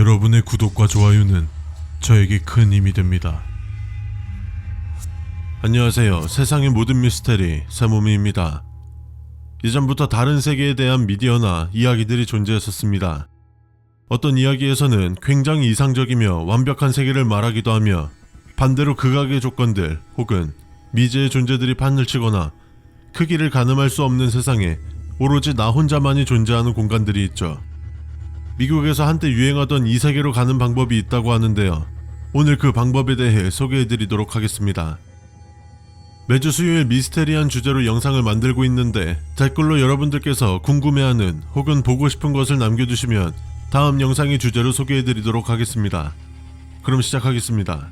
여러분의 구독과 좋아요는 저에게 큰 힘이 됩니다. 안녕하세요. 세상의 모든 미스테리 세모미입니다. 이전부터 다른 세계에 대한 미디어나 이야기들이 존재했었습니다. 어떤 이야기에서는 굉장히 이상적이며 완벽한 세계를 말하기도 하며 반대로 극악의 조건들 혹은 미지의 존재들이 판을 치거나 크기를 가늠할 수 없는 세상에 오로지 나 혼자만이 존재하는 공간들이 있죠. 미국에서 한때 유행하던 이 세계로 가는 방법이 있다고 하는데요. 오늘 그 방법에 대해 소개해드리도록 하겠습니다. 매주 수요일 미스테리한 주제로 영상을 만들고 있는데 댓글로 여러분들께서 궁금해하는 혹은 보고 싶은 것을 남겨주시면 다음 영상의 주제로 소개해드리도록 하겠습니다. 그럼 시작하겠습니다.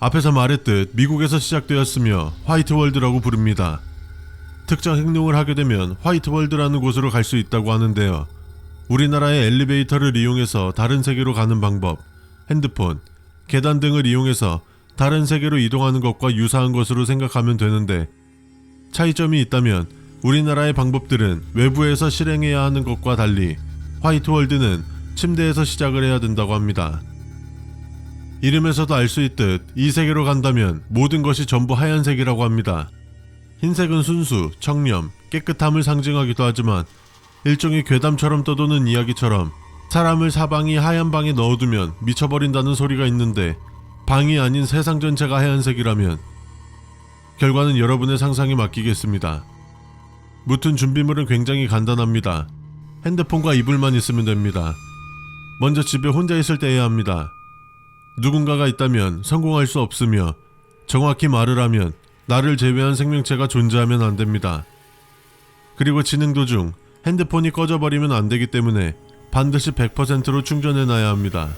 앞에서 말했듯 미국에서 시작되었으며 화이트월드라고 부릅니다. 특정 행동을 하게 되면 화이트월드라는 곳으로 갈 수 있다고 하는데요. 우리나라의 엘리베이터를 이용해서 다른 세계로 가는 방법, 핸드폰, 계단 등을 이용해서 다른 세계로 이동하는 것과 유사한 것으로 생각하면 되는데 차이점이 있다면 우리나라의 방법들은 외부에서 실행해야 하는 것과 달리 화이트월드는 침대에서 시작을 해야 된다고 합니다. 이름에서도 알 수 있듯 이 세계로 간다면 모든 것이 전부 하얀색이라고 합니다. 흰색은 순수, 청렴, 깨끗함을 상징하기도 하지만 일종의 괴담처럼 떠도는 이야기처럼 사람을 사방이 하얀 방에 넣어두면 미쳐버린다는 소리가 있는데 방이 아닌 세상 전체가 하얀색이라면 결과는 여러분의 상상에 맡기겠습니다. 무튼 준비물은 굉장히 간단합니다. 핸드폰과 이불만 있으면 됩니다. 먼저 집에 혼자 있을 때 해야 합니다. 누군가가 있다면 성공할 수 없으며 정확히 말을 하면 나를 제외한 생명체가 존재하면 안 됩니다. 그리고 진행 도중 핸드폰이 꺼져버리면 안 되기 때문에 반드시 100%로 충전해놔야 합니다.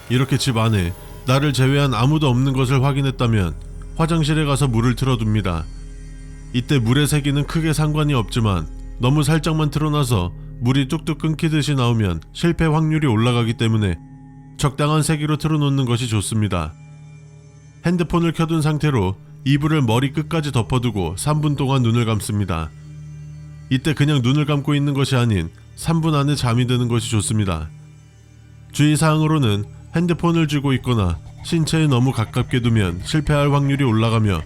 이렇게 집 안에 나를 제외한 아무도 없는 것을 확인했다면 화장실에 가서 물을 틀어둡니다. 이때 물의 세기는 크게 상관이 없지만 너무 살짝만 틀어놔서 물이 뚝뚝 끊기듯이 나오면 실패 확률이 올라가기 때문에 적당한 세기로 틀어놓는 것이 좋습니다. 핸드폰을 켜둔 상태로 이불을 머리 끝까지 덮어두고 3분 동안 눈을 감습니다. 이때 그냥 눈을 감고 있는 것이 아닌 3분 안에 잠이 드는 것이 좋습니다. 주의사항으로는 핸드폰을 쥐고 있거나 신체에 너무 가깝게 두면 실패할 확률이 올라가며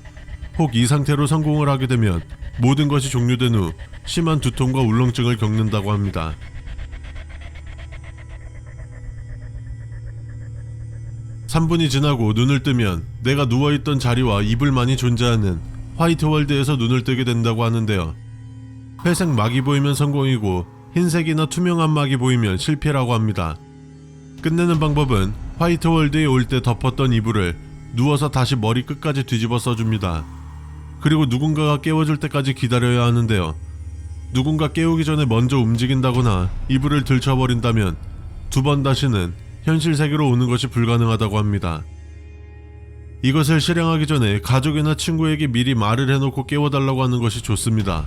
혹 이 상태로 성공을 하게 되면 모든 것이 종료된 후 심한 두통과 울렁증을 겪는다고 합니다. (3분이) 지나고 눈을 뜨면 내가 누워있던 자리와 이불만이 존재하는 화이트월드에서 눈을 뜨게 된다고 하는데요. 회색 막이 보이면 성공이고 흰색이나 투명한 막이 보이면 실패라고 합니다. 끝내는 방법은 화이트월드에 올 때 덮었던 이불을 누워서 다시 머리 끝까지 뒤집어 써줍니다. 그리고 누군가가 깨워줄 때까지 기다려야 하는데요. 누군가 깨우기 전에 먼저 움직인다거나 이불을 들쳐버린다면 2번 다시는 현실 세계로 오는 것이 불가능하다고 합니다. 이것을 실행하기 전에 가족이나 친구에게 미리 말을 해놓고 깨워달라고 하는 것이 좋습니다.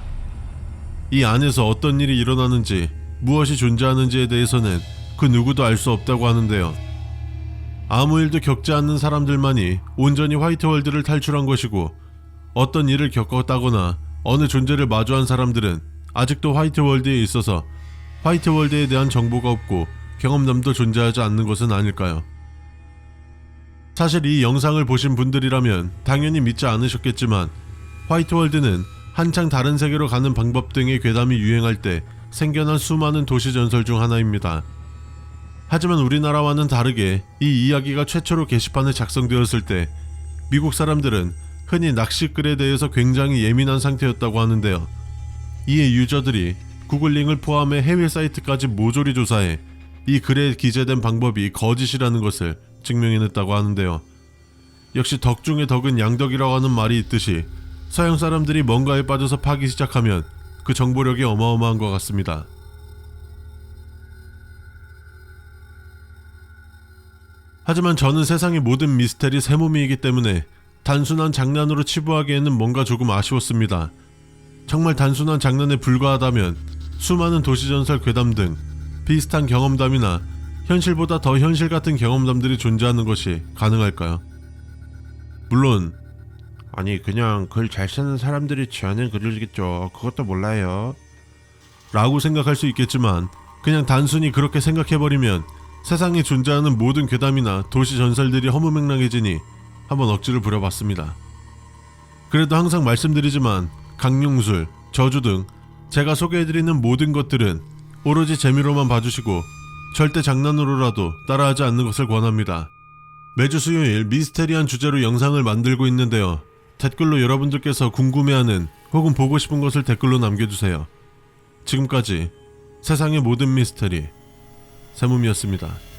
이 안에서 어떤 일이 일어나는지 무엇이 존재하는지에 대해서는 그 누구도 알 수 없다고 하는데요. 아무 일도 겪지 않는 사람들만이 온전히 화이트월드를 탈출한 것이고 어떤 일을 겪었다거나 어느 존재를 마주한 사람들은 아직도 화이트월드에 있어서 화이트월드에 대한 정보가 없고 경험담도 존재하지 않는 것은 아닐까요? 사실 이 영상을 보신 분들이라면 당연히 믿지 않으셨겠지만 화이트월드는 한창 다른 세계로 가는 방법 등의 괴담이 유행할 때 생겨난 수많은 도시 전설 중 하나입니다. 하지만 우리나라와는 다르게 이 이야기가 최초로 게시판에 작성되었을 때 미국 사람들은 흔히 낚시글에 대해서 굉장히 예민한 상태였다고 하는데요. 이에 유저들이 구글링을 포함해 해외 사이트까지 모조리 조사해 이 글에 기재된 방법이 거짓이라는 것을 증명해냈다고 하는데요. 역시 덕 중에 덕은 양덕이라고 하는 말이 있듯이 서양 사람들이 뭔가에 빠져서 파기 시작하면 그 정보력이 어마어마한 것 같습니다. 하지만 저는 세상의 모든 미스테리 세모미이기 때문에 단순한 장난으로 치부하기에는 뭔가 조금 아쉬웠습니다. 정말 단순한 장난에 불과하다면 수많은 도시전설 괴담 등 비슷한 경험담이나 현실보다 더 현실 같은 경험담들이 존재하는 것이 가능할까요? 물론 아니 그냥 글 잘 쓰는 사람들이 지어낸 글이겠죠. 그것도 몰라요. 라고 생각할 수 있겠지만 그냥 단순히 그렇게 생각해버리면 세상에 존재하는 모든 괴담이나 도시 전설들이 허무맹랑해지니 한번 억지를 부려봤습니다. 그래도 항상 말씀드리지만 강룡술, 저주 등 제가 소개해드리는 모든 것들은 오로지 재미로만 봐주시고 절대 장난으로라도 따라하지 않는 것을 권합니다. 매주 수요일 미스테리한 주제로 영상을 만들고 있는데요. 댓글로 여러분들께서 궁금해하는 혹은 보고 싶은 것을 댓글로 남겨주세요. 지금까지 세상의 모든 미스테리 세몸이었습니다.